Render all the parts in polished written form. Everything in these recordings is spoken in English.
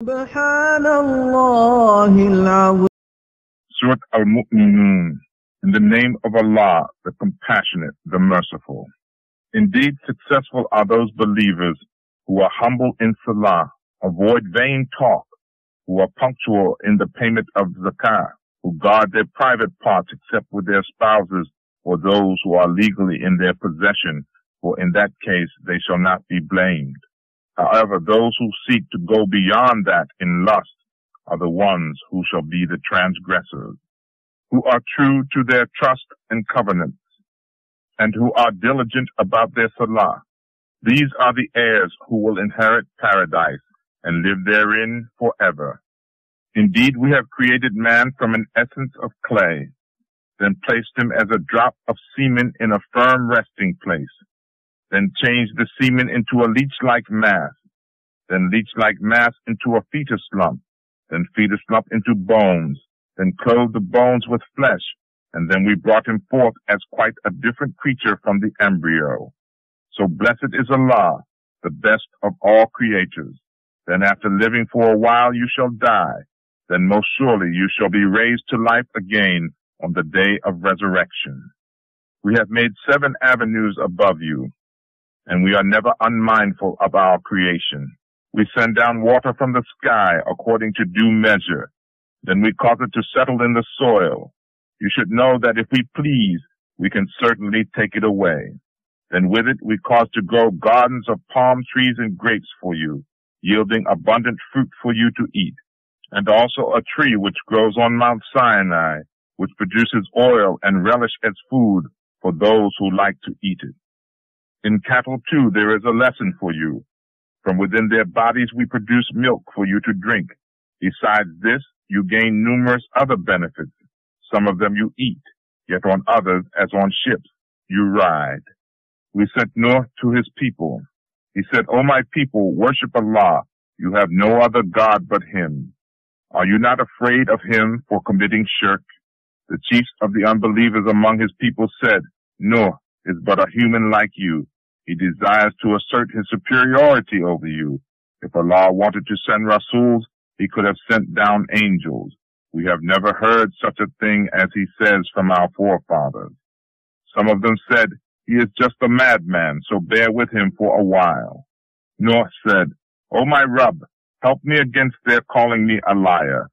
سبحان الله العظيم. Surat al-Muminum. In the name of Allah, the Compassionate, the Merciful. Indeed, successful are those believers who are humble in salah, avoid vain talk, who are punctual in the payment of zakah, who guard their private parts except with their spouses or those who are legally in their possession, for in that case they shall not be blamed. However, those who seek to go beyond that in lust are the ones who shall be the transgressors, who are true to their trust and covenants, and who are diligent about their salah. These are the heirs who will inherit paradise and live therein forever. Indeed, we have created man from an essence of clay, then placed him as a drop of semen in a firm resting place, then changed the semen into a leech-like mass, then leech-like mass into a fetus lump, then fetus lump into bones, then clothed the bones with flesh, and then we brought him forth as quite a different creature from the embryo. So blessed is Allah, the best of all creators. Then after living for a while you shall die. Then most surely you shall be raised to life again on the day of resurrection. We have made 7 avenues above you, and we are never unmindful of our creation. We send down water from the sky according to due measure. Then we cause it to settle in the soil. You should know that if we please, we can certainly take it away. Then with it we cause to grow gardens of palm trees and grapes for you, yielding abundant fruit for you to eat, and also a tree which grows on Mount Sinai, which produces oil and relish as food for those who like to eat it. In cattle too there is a lesson for you. From within their bodies we produce milk for you to drink. Besides this, you gain numerous other benefits. Some of them you eat, yet on others, as on ships, you ride. We sent Noah to his people. He said, O my people, worship Allah. You have no other God but Him. Are you not afraid of Him for committing shirk? The chiefs of the unbelievers among his people said, Noah is but a human like you. He desires to assert his superiority over you. If Allah wanted to send Rasuls, He could have sent down angels. We have never heard such a thing as he says from our forefathers. Some of them said, He is just a madman, so bear with him for a while. Noah said, O my Rabb, help me against their calling me a liar.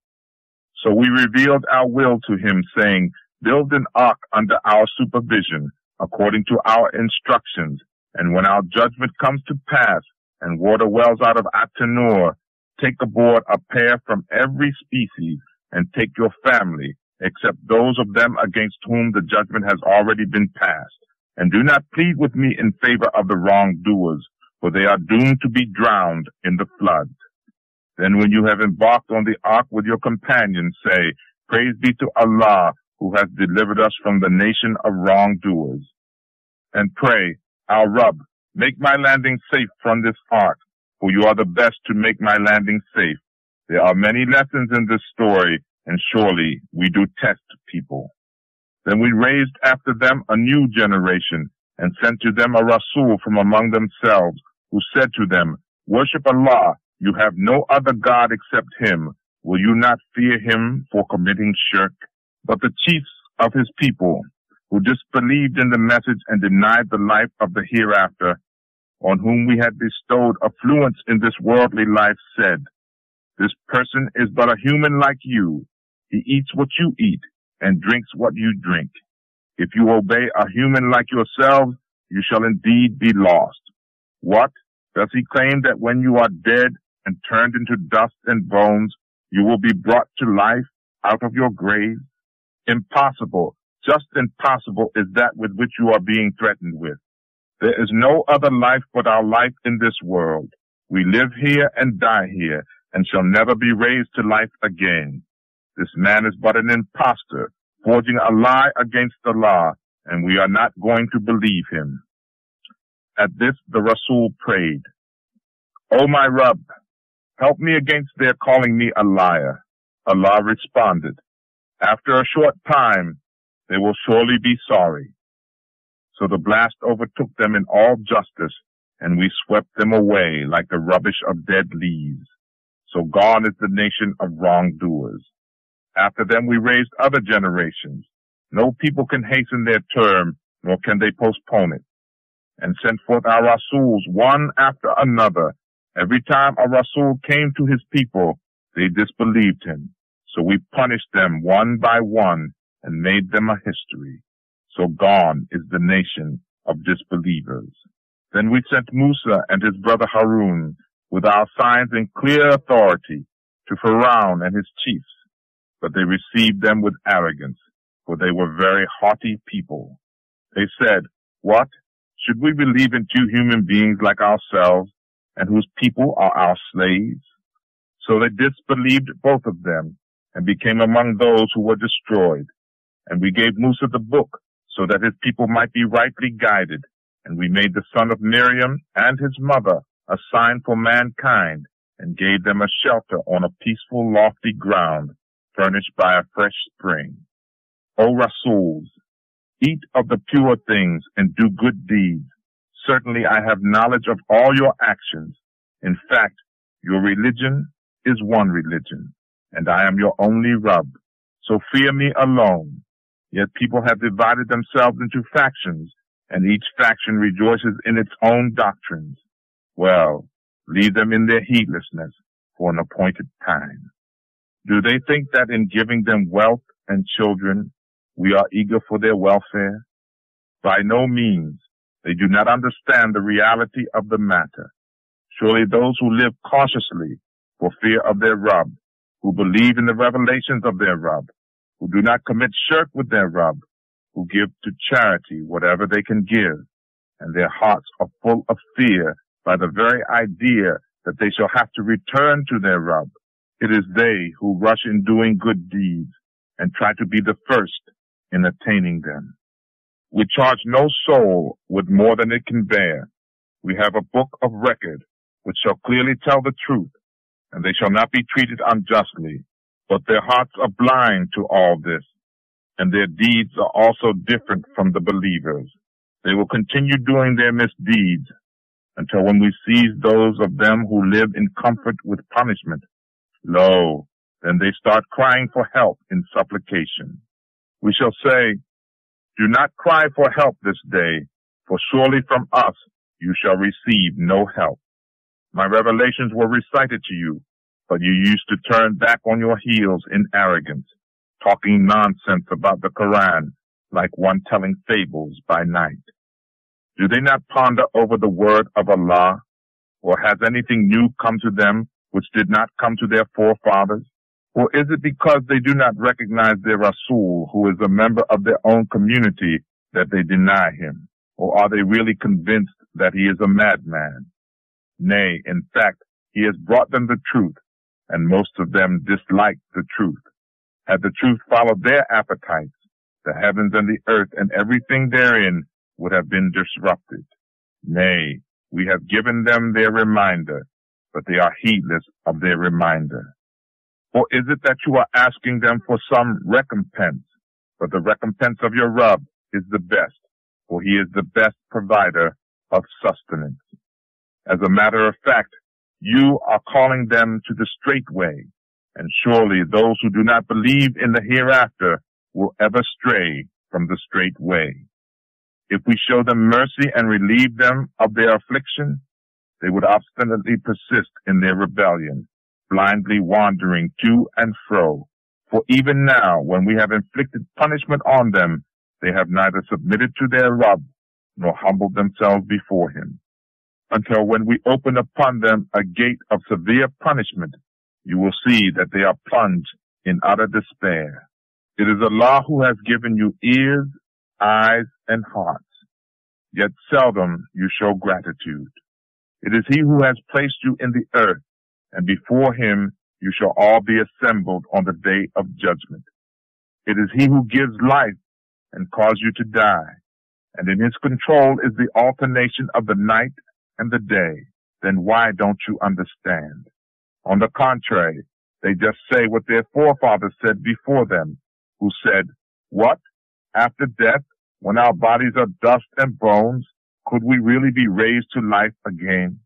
So we revealed our will to him, saying, Build an ark under our supervision, according to our instructions, and when our judgment comes to pass, and water wells out of At-Tanur, take aboard a pair from every species, and take your family, except those of them against whom the judgment has already been passed. And do not plead with me in favor of the wrongdoers, for they are doomed to be drowned in the flood. Then when you have embarked on the ark with your companions, say, Praise be to Allah, who has delivered us from the nation of wrongdoers. And pray, Our Rabb, make my landing safe from this ark, for you are the best to make my landing safe. There are many lessons in this story, and surely we do test people. Then we raised after them a new generation, and sent to them a Rasul from among themselves, who said to them, Worship Allah, you have no other God except Him. Will you not fear Him for committing shirk? But the chiefs of His people, who disbelieved in the message and denied the life of the hereafter, on whom we had bestowed affluence in this worldly life, said, This person is but a human like you. He eats what you eat and drinks what you drink. If you obey a human like yourselves, you shall indeed be lost. What? Does he claim that when you are dead and turned into dust and bones, you will be brought to life out of your grave? Impossible, just impossible is that with which you are being threatened with. There is no other life but our life in this world. We live here and die here, and shall never be raised to life again. This man is but an impostor, forging a lie against Allah, and we are not going to believe him. At this the Rasul prayed, O my Rabb, help me against their calling me a liar. Allah responded, After a short time, they will surely be sorry. So the blast overtook them in all justice, and we swept them away like the rubbish of dead leaves. So gone is the nation of wrongdoers. After them we raised other generations. No people can hasten their term, nor can they postpone it. And sent forth our Rasuls one after another. Every time a Rasul came to his people, they disbelieved him. So we punished them one by one and made them a history. So gone is the nation of disbelievers. Then we sent Musa and his brother Harun with our signs and clear authority to Furqan and his chiefs. But they received them with arrogance, for they were very haughty people. They said, "What? Should we believe in two human beings like ourselves, and whose people are our slaves?" So they disbelieved both of them, and became among those who were destroyed. And we gave Musa the book, so that his people might be rightly guided. And we made the son of Miriam and his mother a sign for mankind, and gave them a shelter on a peaceful, lofty ground, furnished by a fresh spring. O Rasuls, eat of the pure things and do good deeds. Certainly I have knowledge of all your actions. In fact, your religion is one religion, and I am your only Rabb. So fear me alone. Yet people have divided themselves into factions, and each faction rejoices in its own doctrines. Well, leave them in their heedlessness for an appointed time. Do they think that in giving them wealth and children, we are eager for their welfare? By no means. They do not understand the reality of the matter. Surely those who live cautiously for fear of their Rabb, who believe in the revelations of their Rabb, who do not commit shirk with their Rabb, who give to charity whatever they can give, and their hearts are full of fear by the very idea that they shall have to return to their Rabb. It is they who rush in doing good deeds and try to be the first in attaining them. We charge no soul with more than it can bear. We have a book of record which shall clearly tell the truth, and they shall not be treated unjustly. But their hearts are blind to all this, and their deeds are also different from the believers. They will continue doing their misdeeds until when we seize those of them who live in comfort with punishment. Lo, then they start crying for help in supplication. We shall say, "Do not cry for help this day, for surely from us you shall receive no help." My revelations were recited to you, but you used to turn back on your heels in arrogance, talking nonsense about the Quran like one telling fables by night. Do they not ponder over the word of Allah? Or has anything new come to them which did not come to their forefathers? Or is it because they do not recognize their Rasul, who is a member of their own community, that they deny him? Or are they really convinced that he is a madman? Nay, in fact, he has brought them the truth, and most of them dislike the truth. Had the truth followed their appetites, the heavens and the earth and everything therein would have been disrupted. Nay, we have given them their reminder, but they are heedless of their reminder. Or is it that you are asking them for some recompense? But the recompense of your Rabb is the best, for he is the best provider of sustenance. As a matter of fact, you are calling them to the straight way, and surely those who do not believe in the hereafter will ever stray from the straight way. If we show them mercy and relieve them of their affliction, they would obstinately persist in their rebellion, blindly wandering to and fro. For even now, when we have inflicted punishment on them, they have neither submitted to their Rabb, nor humbled themselves before him. Until when we open upon them a gate of severe punishment, you will see that they are plunged in utter despair. It is Allah who has given you ears, eyes, and hearts, yet seldom you show gratitude. It is he who has placed you in the earth, and before him you shall all be assembled on the day of judgment. It is he who gives life and causes you to die, and in his control is the alternation of the night and the day. Then why don't you understand? On the contrary, they just say what their forefathers said before them, who said, "What? After death, when our bodies are dust and bones, could we really be raised to life again?"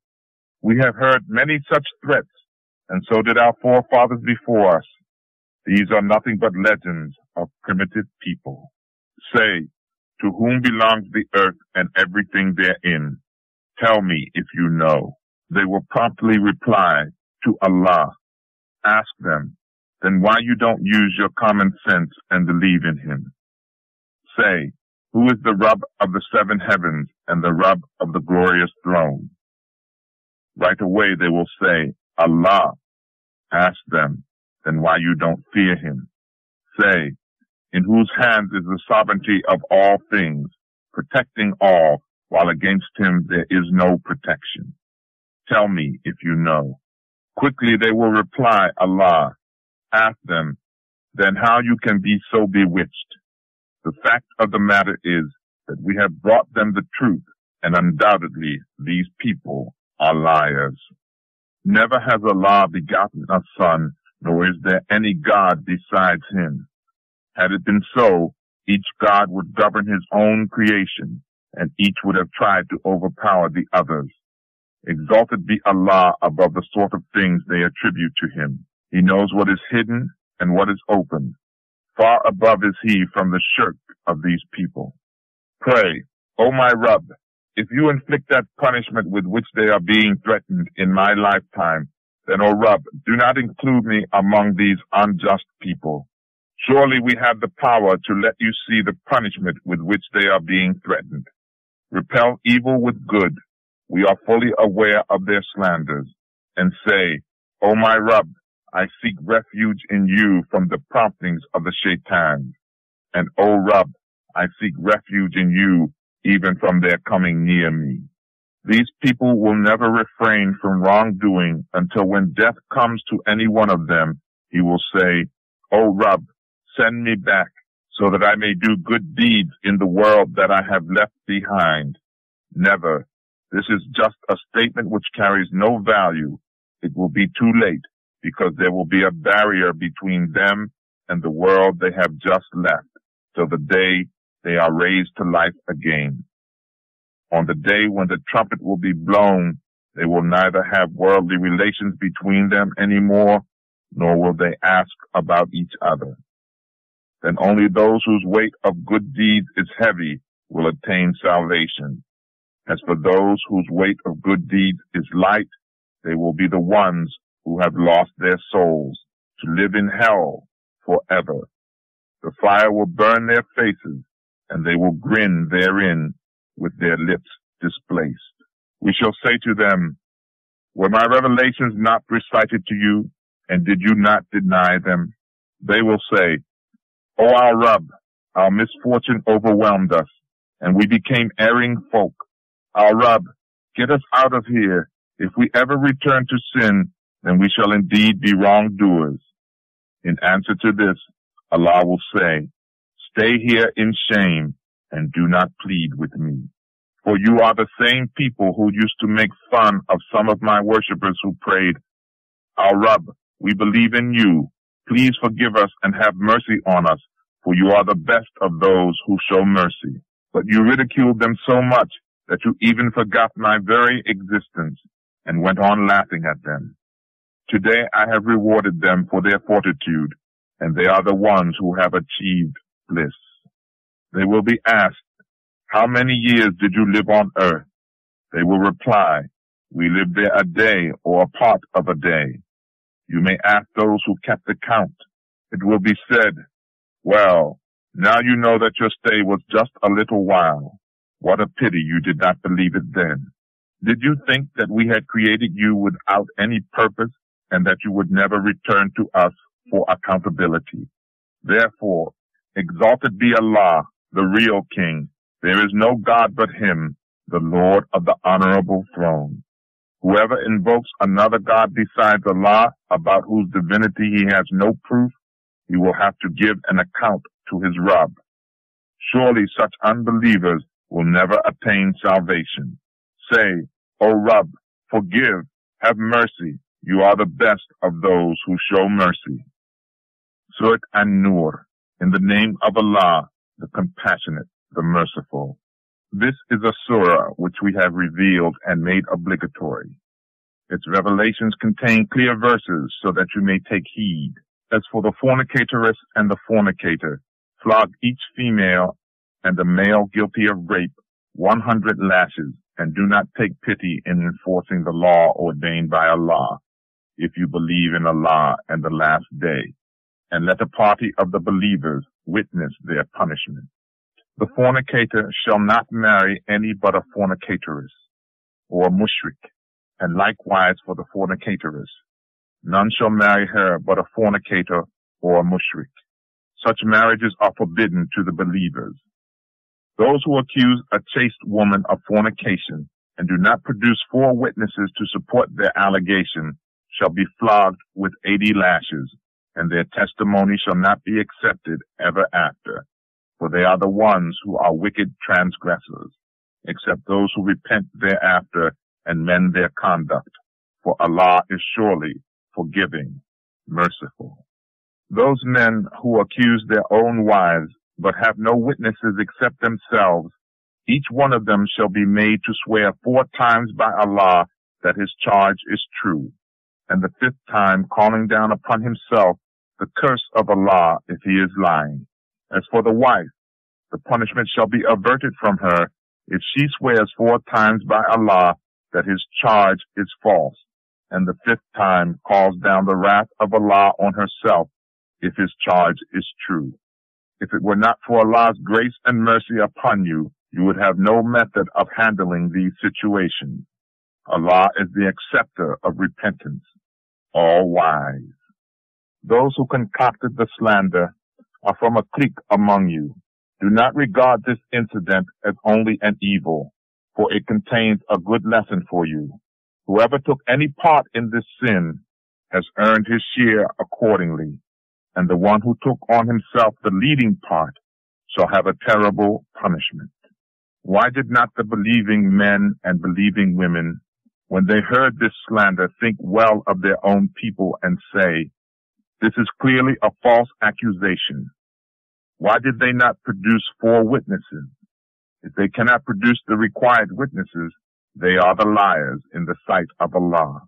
We have heard many such threats, and so did our forefathers before us. These are nothing but legends of primitive people. Say, to whom belongs the earth and everything therein? Tell me if you know. They will promptly reply, to Allah. Ask them, then why you don't use your common sense and believe in him? Say, who is the Rabb of the seven heavens and the Rabb of the glorious throne? Right away they will say, Allah. Ask them, then why you don't fear him? Say, in whose hands is the sovereignty of all things, protecting all, while against him there is no protection. Tell me if you know. Quickly they will reply, Allah. Ask them, then how you can be so bewitched? The fact of the matter is that we have brought them the truth, and undoubtedly these people are liars. Never has Allah begotten a son, nor is there any God besides him. Had it been so, each God would govern his own creation, and each would have tried to overpower the others. Exalted be Allah above the sort of things they attribute to him. He knows what is hidden and what is open. Far above is he from the shirk of these people. Pray, O my Rabb, if you inflict that punishment with which they are being threatened in my lifetime, then, O Rabb, do not include me among these unjust people. Surely we have the power to let you see the punishment with which they are being threatened. Repel evil with good. We are fully aware of their slanders. And say, O my Rabb, I seek refuge in you from the promptings of the shaitan. And O Rabb, I seek refuge in you even from their coming near me. These people will never refrain from wrongdoing until when death comes to any one of them, he will say, O Rabb, send me back so that I may do good deeds in the world that I have left behind. Never. This is just a statement which carries no value. It will be too late because there will be a barrier between them and the world they have just left till the day they are raised to life again. On the day when the trumpet will be blown, they will neither have worldly relations between them anymore, nor will they ask about each other. Then only those whose weight of good deeds is heavy will attain salvation. As for those whose weight of good deeds is light, they will be the ones who have lost their souls to live in hell forever. The fire will burn their faces, and they will grin therein with their lips displaced. We shall say to them, were my revelations not recited to you, and did you not deny them? They will say, O our Rabb, our misfortune overwhelmed us, and we became erring folk. Our Rabb, get us out of here. If we ever return to sin, then we shall indeed be wrongdoers. In answer to this, Allah will say, stay here in shame and do not plead with me. For you are the same people who used to make fun of some of my worshippers who prayed, Our Rabb, we believe in you. Please forgive us and have mercy on us, for you are the best of those who show mercy. But you ridiculed them so much that you even forgot my very existence and went on laughing at them. Today I have rewarded them for their fortitude, and they are the ones who have achieved bliss. They will be asked, how many years did you live on earth? They will reply, we lived there a day or a part of a day. You may ask those who kept the count. It will be said, well, now you know that your stay was just a little while. What a pity you did not believe it then. Did you think that we had created you without any purpose and that you would never return to us for accountability? Therefore, exalted be Allah, the real King. There is no God but Him, the Lord of the honorable throne. Whoever invokes another God besides Allah, about whose divinity he has no proof, he will have to give an account to his Rabb. Surely such unbelievers will never attain salvation. Say, O Rabb, forgive, have mercy. You are the best of those who show mercy. Surah An-Nur, in the name of Allah, the Compassionate, the Merciful. This is a surah which we have revealed and made obligatory. Its revelations contain clear verses so that you may take heed. As for the fornicatress and the fornicator, flog each female and the male guilty of rape 100 lashes, and do not take pity in enforcing the law ordained by Allah, if you believe in Allah and the last day, and let a party of the believers witness their punishment. The fornicator shall not marry any but a fornicatress, or a mushrik, and likewise for the fornicatress. None shall marry her but a fornicator or a mushrik. Such marriages are forbidden to the believers. Those who accuse a chaste woman of fornication and do not produce 4 witnesses to support their allegation shall be flogged with 80 lashes, and their testimony shall not be accepted ever after, for they are the ones who are wicked transgressors, except those who repent thereafter and mend their conduct, for Allah is surely forgiving, merciful. Those men who accuse their own wives but have no witnesses except themselves, each one of them shall be made to swear 4 times by Allah that his charge is true, and the 5th time calling down upon himself the curse of Allah if he is lying. As for the wife, the punishment shall be averted from her if she swears 4 times by Allah that his charge is false, and the 5th time calls down the wrath of Allah on herself if his charge is true. If it were not for Allah's grace and mercy upon you, you would have no method of handling these situations. Allah is the acceptor of repentance, all wise. Those who concocted the slander are from a clique among you. Do not regard this incident as only an evil, for it contains a good lesson for you. Whoever took any part in this sin has earned his share accordingly, and the one who took on himself the leading part shall have a terrible punishment. Why did not the believing men and believing women, when they heard this slander, think well of their own people and say, "This is clearly a false accusation"? Why did they not produce 4 witnesses? If they cannot produce the required witnesses, they are the liars in the sight of Allah.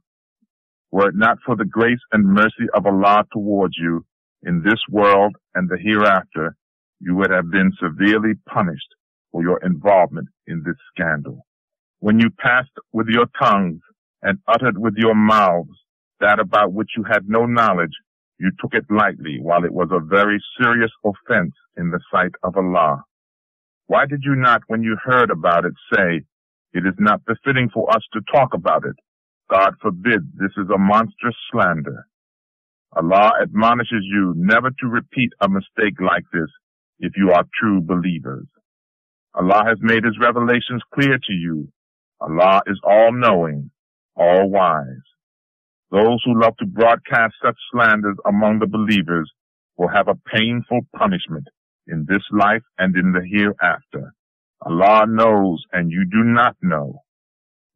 Were it not for the grace and mercy of Allah towards you in this world and the hereafter, you would have been severely punished for your involvement in this scandal. When you passed with your tongues and uttered with your mouths that about which you had no knowledge, you took it lightly, while it was a very serious offense in the sight of Allah. Why did you not, when you heard about it, say, "It is not befitting for us to talk about it"? God forbid, this is a monstrous slander. Allah admonishes you never to repeat a mistake like this if you are true believers. Allah has made his revelations clear to you. Allah is all-knowing, all-wise. Those who love to broadcast such slanders among the believers will have a painful punishment in this life and in the hereafter. Allah knows and you do not know.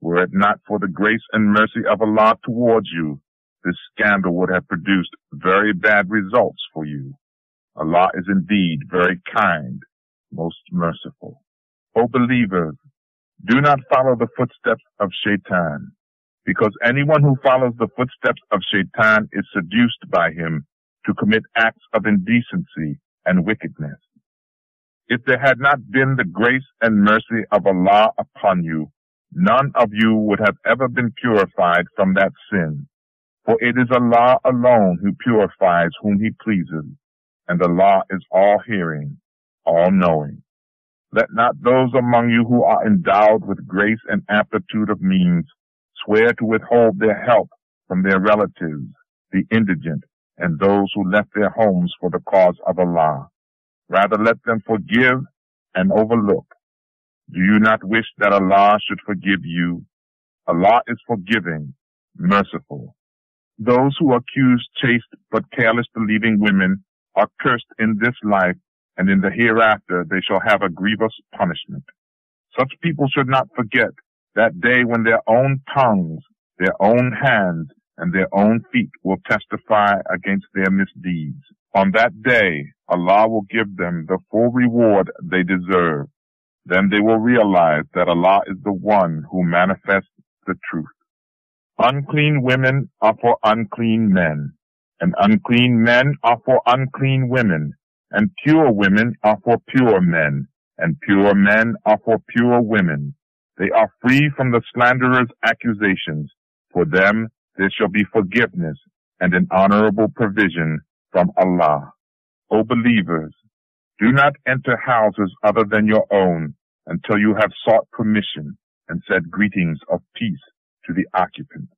Were it not for the grace and mercy of Allah towards you, this scandal would have produced very bad results for you. Allah is indeed very kind, most merciful. O believers, do not follow the footsteps of Shaitan, because anyone who follows the footsteps of Shaitan is seduced by him to commit acts of indecency and wickedness. If there had not been the grace and mercy of Allah upon you, none of you would have ever been purified from that sin. For it is Allah alone who purifies whom he pleases, and Allah is all-hearing, all-knowing. Let not those among you who are endowed with grace and amplitude of means swear to withhold their help from their relatives, the indigent, and those who left their homes for the cause of Allah. Rather let them forgive and overlook. Do you not wish that Allah should forgive you? Allah is forgiving, merciful. Those who accuse chaste but careless believing women are cursed in this life, and in the hereafter they shall have a grievous punishment. Such people should not forget that day when their own tongues, their own hands, and their own feet will testify against their misdeeds. On that day, Allah will give them the full reward they deserve. Then they will realize that Allah is the one who manifests the truth. Unclean women are for unclean men, and unclean men are for unclean women, and pure women are for pure men, and pure men are for pure women. They are free from the slanderer's accusations. For them there shall be forgiveness and an honorable provision from Allah. O believers, do not enter houses other than your own until you have sought permission and said greetings of peace to the occupants.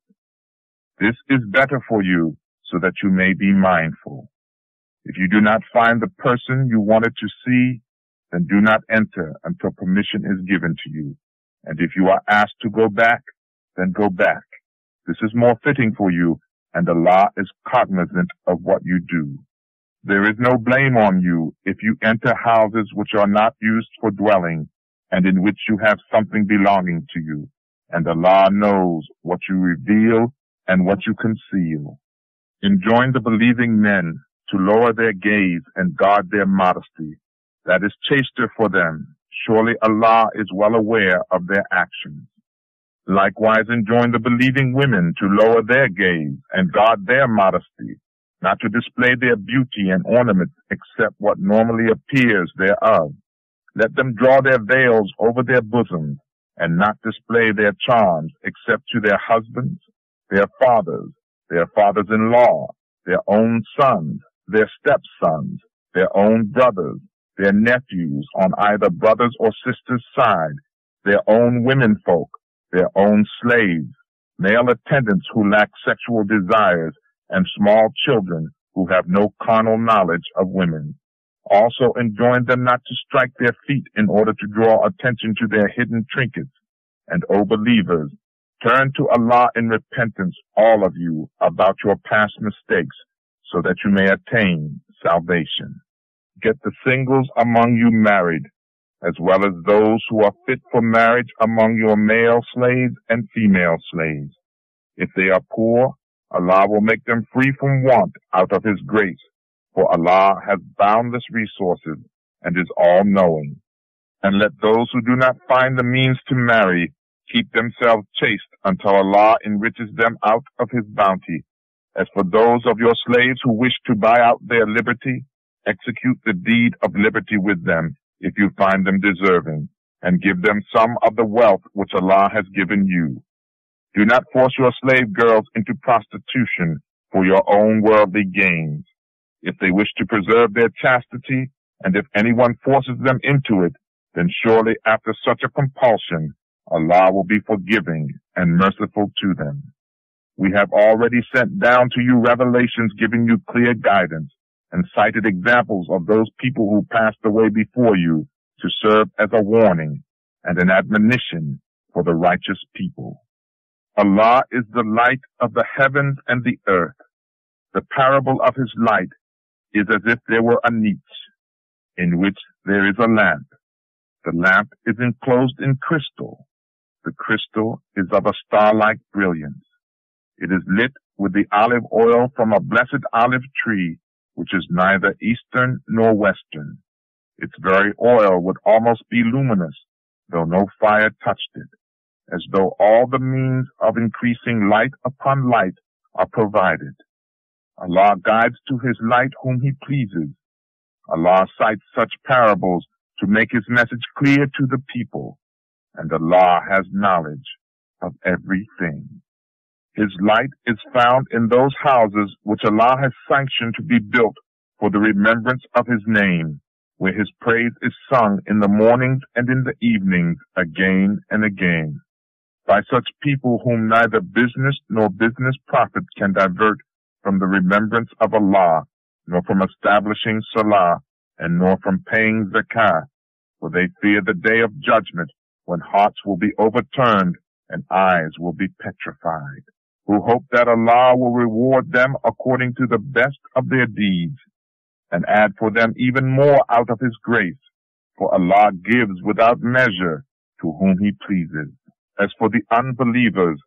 This is better for you so that you may be mindful. If you do not find the person you wanted to see, then do not enter until permission is given to you. And if you are asked to go back, then go back. This is more fitting for you, and Allah is cognizant of what you do. There is no blame on you if you enter houses which are not used for dwelling, and in which you have something belonging to you, and Allah knows what you reveal and what you conceal. Enjoin the believing men to lower their gaze and guard their modesty. That is chaster for them. Surely Allah is well aware of their actions. Likewise enjoin the believing women to lower their gaze and guard their modesty, not to display their beauty and ornaments except what normally appears thereof. Let them draw their veils over their bosoms and not display their charms except to their husbands, their fathers-in-law, their own sons, their stepsons, their own brothers, their nephews on either brothers' or sisters' side, their own womenfolk, their own slaves, male attendants who lack sexual desires, and small children who have no carnal knowledge of women. Also enjoin them not to strike their feet in order to draw attention to their hidden trinkets. And, O believers, turn to Allah in repentance, all of you, about your past mistakes, so that you may attain salvation. Get the singles among you married, as well as those who are fit for marriage among your male slaves and female slaves. If they are poor, Allah will make them free from want out of His grace, for Allah has boundless resources and is all-knowing. And let those who do not find the means to marry keep themselves chaste until Allah enriches them out of His bounty. As for those of your slaves who wish to buy out their liberty, execute the deed of liberty with them if you find them deserving, and give them some of the wealth which Allah has given you. Do not force your slave girls into prostitution for your own worldly gains. If they wish to preserve their chastity, and if anyone forces them into it, then surely after such a compulsion, Allah will be forgiving and merciful to them. We have already sent down to you revelations giving you clear guidance, and cited examples of those people who passed away before you to serve as a warning and an admonition for the righteous people. Allah is the light of the heavens and the earth. The parable of His light is as if there were a niche in which there is a lamp. The lamp is enclosed in crystal. The crystal is of a star-like brilliance. It is lit with the olive oil from a blessed olive tree, which is neither eastern nor western. Its very oil would almost be luminous, though no fire touched it, as though all the means of increasing light upon light are provided. Allah guides to His light whom He pleases. Allah cites such parables to make His message clear to the people, and Allah has knowledge of everything. His light is found in those houses which Allah has sanctioned to be built for the remembrance of His name, where His praise is sung in the mornings and in the evenings again and again, by such people whom neither business nor business profit can divert from the remembrance of Allah, nor from establishing salah, and nor from paying zakah, for they fear the day of judgment, when hearts will be overturned and eyes will be petrified, who hope that Allah will reward them according to the best of their deeds, and add for them even more out of His grace, for Allah gives without measure to whom He pleases. As for the unbelievers,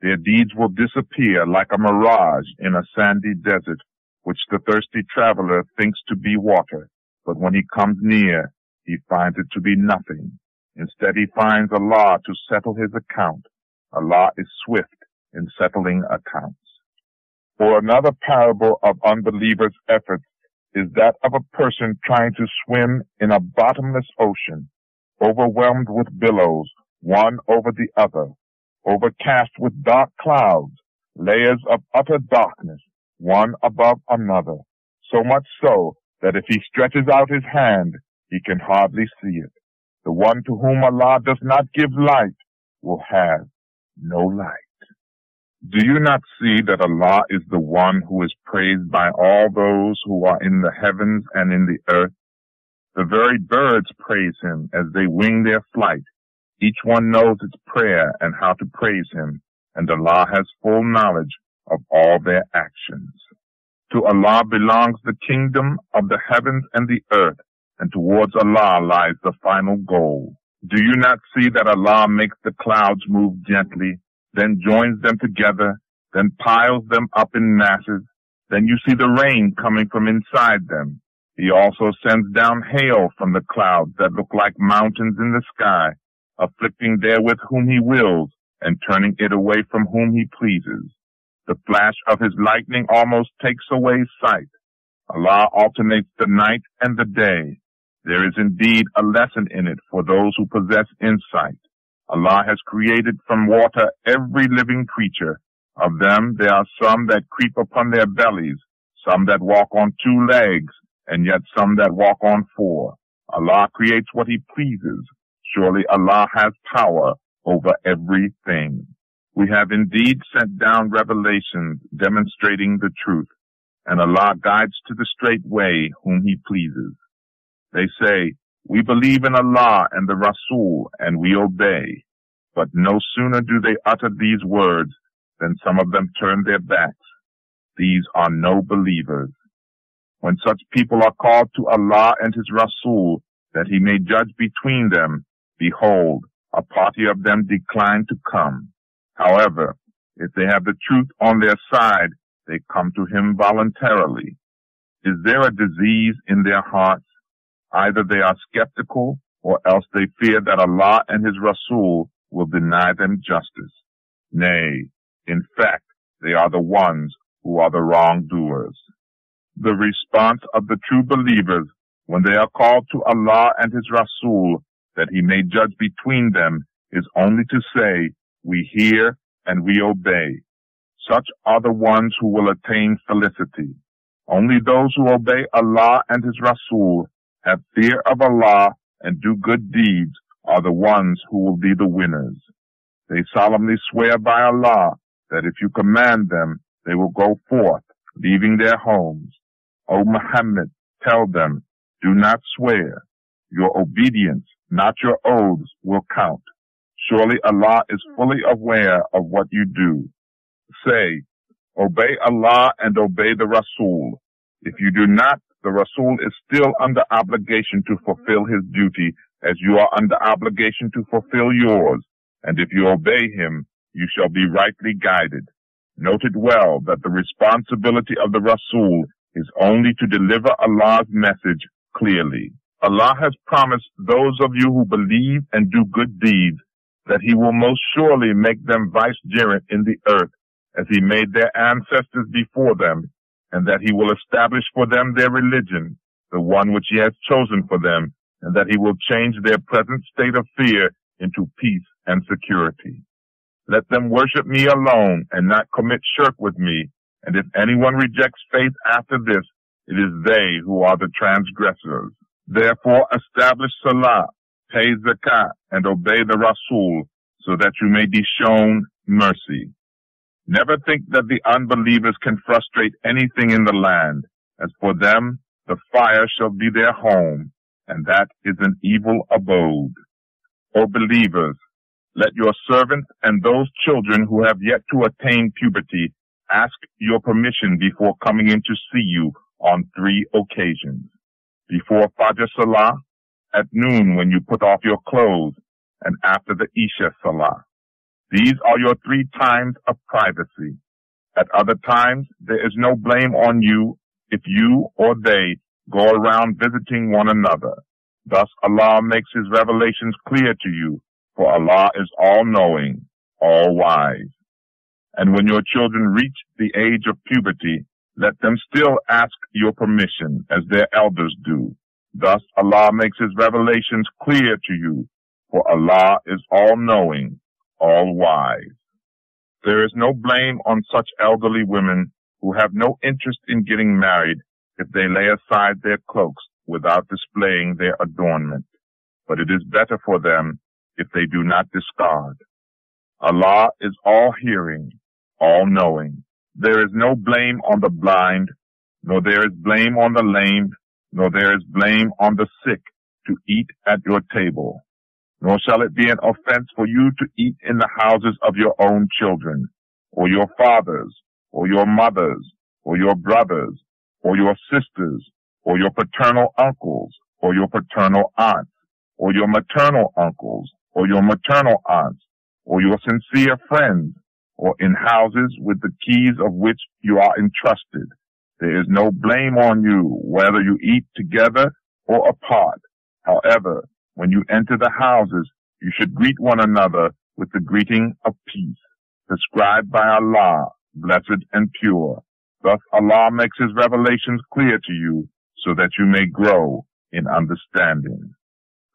their deeds will disappear like a mirage in a sandy desert, which the thirsty traveler thinks to be water, but when he comes near, he finds it to be nothing. Instead, he finds Allah to settle his account. Allah is swift in settling accounts. For another parable of unbelievers' efforts is that of a person trying to swim in a bottomless ocean, overwhelmed with billows, one over the other, overcast with dark clouds, layers of utter darkness, one above another, so much so that if he stretches out his hand, he can hardly see it. The one to whom Allah does not give light will have no light. Do you not see that Allah is the one who is praised by all those who are in the heavens and in the earth? The very birds praise him as they wing their flight. Each one knows its prayer and how to praise him, and Allah has full knowledge of all their actions. To Allah belongs the kingdom of the heavens and the earth, and towards Allah lies the final goal. Do you not see that Allah makes the clouds move gently, then joins them together, then piles them up in masses? Then you see the rain coming from inside them. He also sends down hail from the clouds that look like mountains in the sky, afflicting therewith whom he wills, and turning it away from whom he pleases. The flash of his lightning almost takes away sight. Allah alternates the night and the day. There is indeed a lesson in it for those who possess insight. Allah has created from water every living creature. Of them there are some that creep upon their bellies, some that walk on 2 legs, and yet some that walk on 4. Allah creates what he pleases. Surely Allah has power over everything. We have indeed sent down revelations demonstrating the truth, and Allah guides to the straight way whom he pleases. They say, we believe in Allah and the Rasul, and we obey. But no sooner do they utter these words than some of them turn their backs. These are no believers. When such people are called to Allah and his Rasul, that he may judge between them, behold, a party of them decline to come. However, if they have the truth on their side, they come to him voluntarily. Is there a disease in their hearts? Either they are skeptical, or else they fear that Allah and his Rasul will deny them justice. Nay, in fact, they are the ones who are the wrongdoers. The response of the true believers, when they are called to Allah and his Rasul, that he may judge between them, is only to say, we hear and we obey. Such are the ones who will attain felicity. Only those who obey Allah and his Rasul, have fear of Allah, and do good deeds are the ones who will be the winners. They solemnly swear by Allah that if you command them, they will go forth, leaving their homes. O Muhammad, tell them, do not swear. Your obedience, not your oaths, will count. Surely Allah is fully aware of what you do. Say, obey Allah and obey the Rasul. If you do not, the Rasul is still under obligation to fulfill his duty, as you are under obligation to fulfill yours. And if you obey him, you shall be rightly guided. Note it well that the responsibility of the Rasul is only to deliver Allah's message clearly. Allah has promised those of you who believe and do good deeds that he will most surely make them vicegerent in the earth, as he made their ancestors before them, and that he will establish for them their religion, the one which he has chosen for them, and that he will change their present state of fear into peace and security. Let them worship me alone and not commit shirk with me, and if anyone rejects faith after this, it is they who are the transgressors. Therefore establish salah, pay zakat, and obey the Rasul, so that you may be shown mercy. Never think that the unbelievers can frustrate anything in the land. As for them, the fire shall be their home, and that is an evil abode. O believers, let your servants and those children who have yet to attain puberty ask your permission before coming in to see you on 3 occasions. Before Fajr Salah, at noon when you put off your clothes, and after the Isha Salah. These are your 3 times of privacy. At other times, there is no blame on you if you or they go around visiting one another. Thus Allah makes his revelations clear to you, for Allah is all-knowing, all-wise. And when your children reach the age of puberty, let them still ask your permission as their elders do. Thus Allah makes His revelations clear to you, for Allah is all-knowing, all-wise. There is no blame on such elderly women who have no interest in getting married if they lay aside their cloaks without displaying their adornment. But it is better for them if they do not discard. Allah is all-hearing, all-knowing. There is no blame on the blind, nor there is blame on the lame, nor there is blame on the sick to eat at your table. Nor shall it be an offense for you to eat in the houses of your own children, or your fathers, or your mothers, or your brothers, or your sisters, or your paternal uncles, or your paternal aunts, or your maternal uncles, or your maternal aunts, or your sincere friends, or in houses with the keys of which you are entrusted. There is no blame on you, whether you eat together or apart. However, when you enter the houses, you should greet one another with the greeting of peace, prescribed by Allah, blessed and pure. Thus Allah makes His revelations clear to you, so that you may grow in understanding.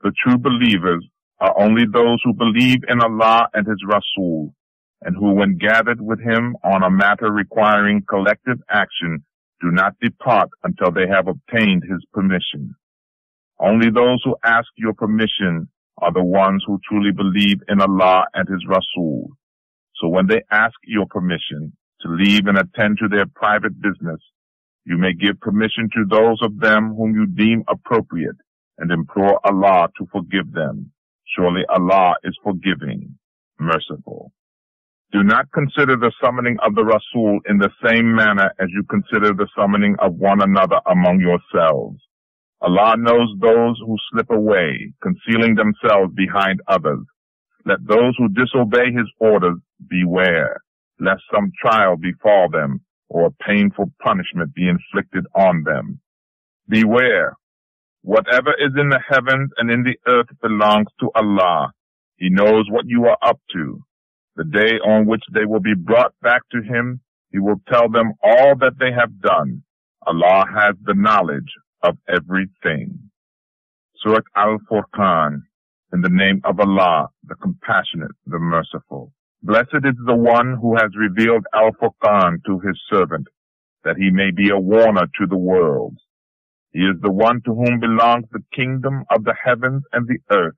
The true believers are only those who believe in Allah and His Rasul, and who, when gathered with Him on a matter requiring collective action, do not depart until they have obtained His permission. Only those who ask your permission are the ones who truly believe in Allah and His Rasul. So when they ask your permission to leave and attend to their private business, you may give permission to those of them whom you deem appropriate and implore Allah to forgive them. Surely Allah is forgiving, merciful. Do not consider the summoning of the Rasul in the same manner as you consider the summoning of one another among yourselves. Allah knows those who slip away, concealing themselves behind others. Let those who disobey His orders beware, lest some trial befall them or a painful punishment be inflicted on them. Beware. Whatever is in the heavens and in the earth belongs to Allah. He knows what you are up to. The day on which they will be brought back to Him, He will tell them all that they have done. Allah has the knowledge of everything. Surah Al-Furqan, in the name of Allah, the Compassionate, the Merciful. Blessed is the one who has revealed Al-Furqan to His servant, that he may be a warner to the worlds. He is the one to whom belongs the kingdom of the heavens and the earth,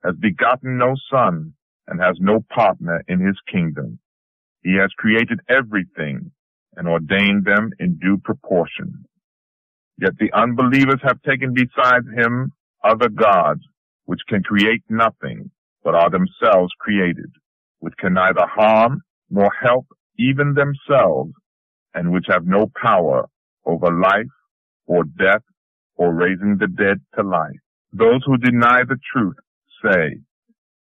has begotten no son, and has no partner in His kingdom. He has created everything and ordained them in due proportion. Yet the unbelievers have taken besides Him other gods, which can create nothing, but are themselves created, which can neither harm nor help even themselves, and which have no power over life or death or raising the dead to life. Those who deny the truth say,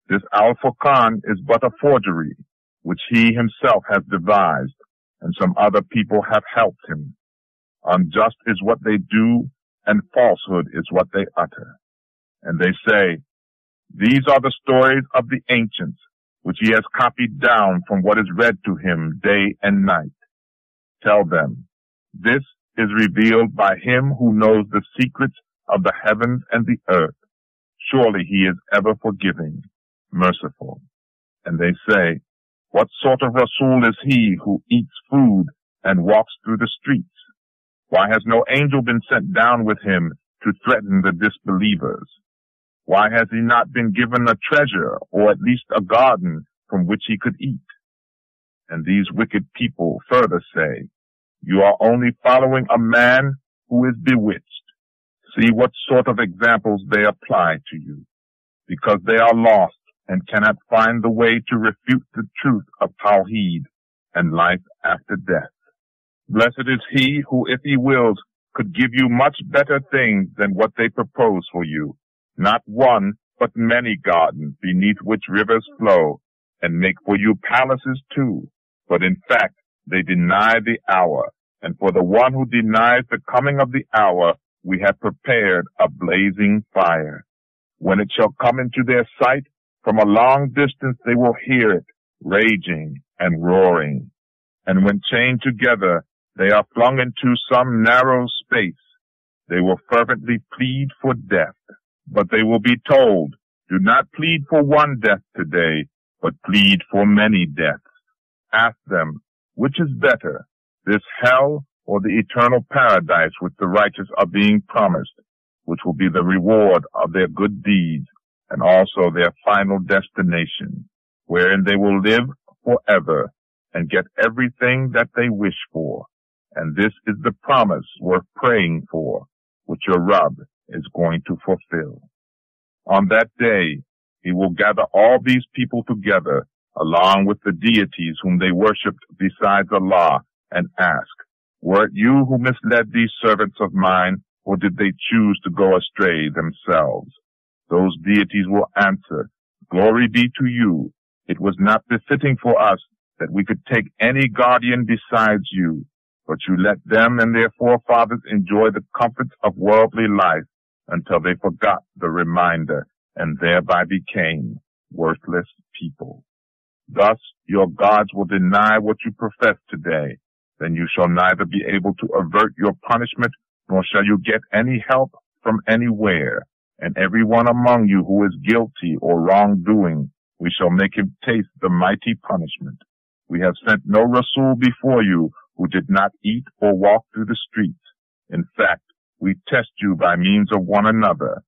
this Al-Furqan is but a forgery, which he himself has devised, and some other people have helped him. Unjust is what they do, and falsehood is what they utter. And they say, these are the stories of the ancients, which he has copied down from what is read to him day and night. Tell them, this is revealed by Him who knows the secrets of the heavens and the earth. Surely He is ever forgiving, merciful. And they say, what sort of Rasul is he who eats food and walks through the streets? Why has no angel been sent down with him to threaten the disbelievers? Why has he not been given a treasure, or at least a garden from which he could eat? And these wicked people further say, you are only following a man who is bewitched. See what sort of examples they apply to you, because they are lost and cannot find the way to refute the truth of Tawheed and life after death. Blessed is he who, if he wills, could give you much better things than what they propose for you, not one, but many gardens beneath which rivers flow, and make for you palaces too. But in fact, they deny the hour, and for the one who denies the coming of the hour, we have prepared a blazing fire. When it shall come into their sight, from a long distance they will hear it, raging, and roaring. And when chained together, they are flung into some narrow space. They will fervently plead for death, but they will be told, do not plead for one death today, but plead for many deaths. Ask them, which is better, this hell or the eternal paradise which the righteous are being promised, which will be the reward of their good deeds and also their final destination, wherein they will live forever and get everything that they wish for. And this is the promise worth praying for, which your Rabb is going to fulfill. On that day, he will gather all these people together, along with the deities whom they worshipped besides Allah, and ask, were it you who misled these servants of mine, or did they choose to go astray themselves? Those deities will answer, glory be to you. It was not befitting for us that we could take any guardian besides you, but you let them and their forefathers enjoy the comforts of worldly life until they forgot the reminder and thereby became worthless people. Thus your gods will deny what you profess today. Then you shall neither be able to avert your punishment, nor shall you get any help from anywhere. And every one among you who is guilty or wrongdoing, we shall make him taste the mighty punishment. We have sent no Rasul before you who did not eat or walk through the streets. In fact, we test you by means of one another,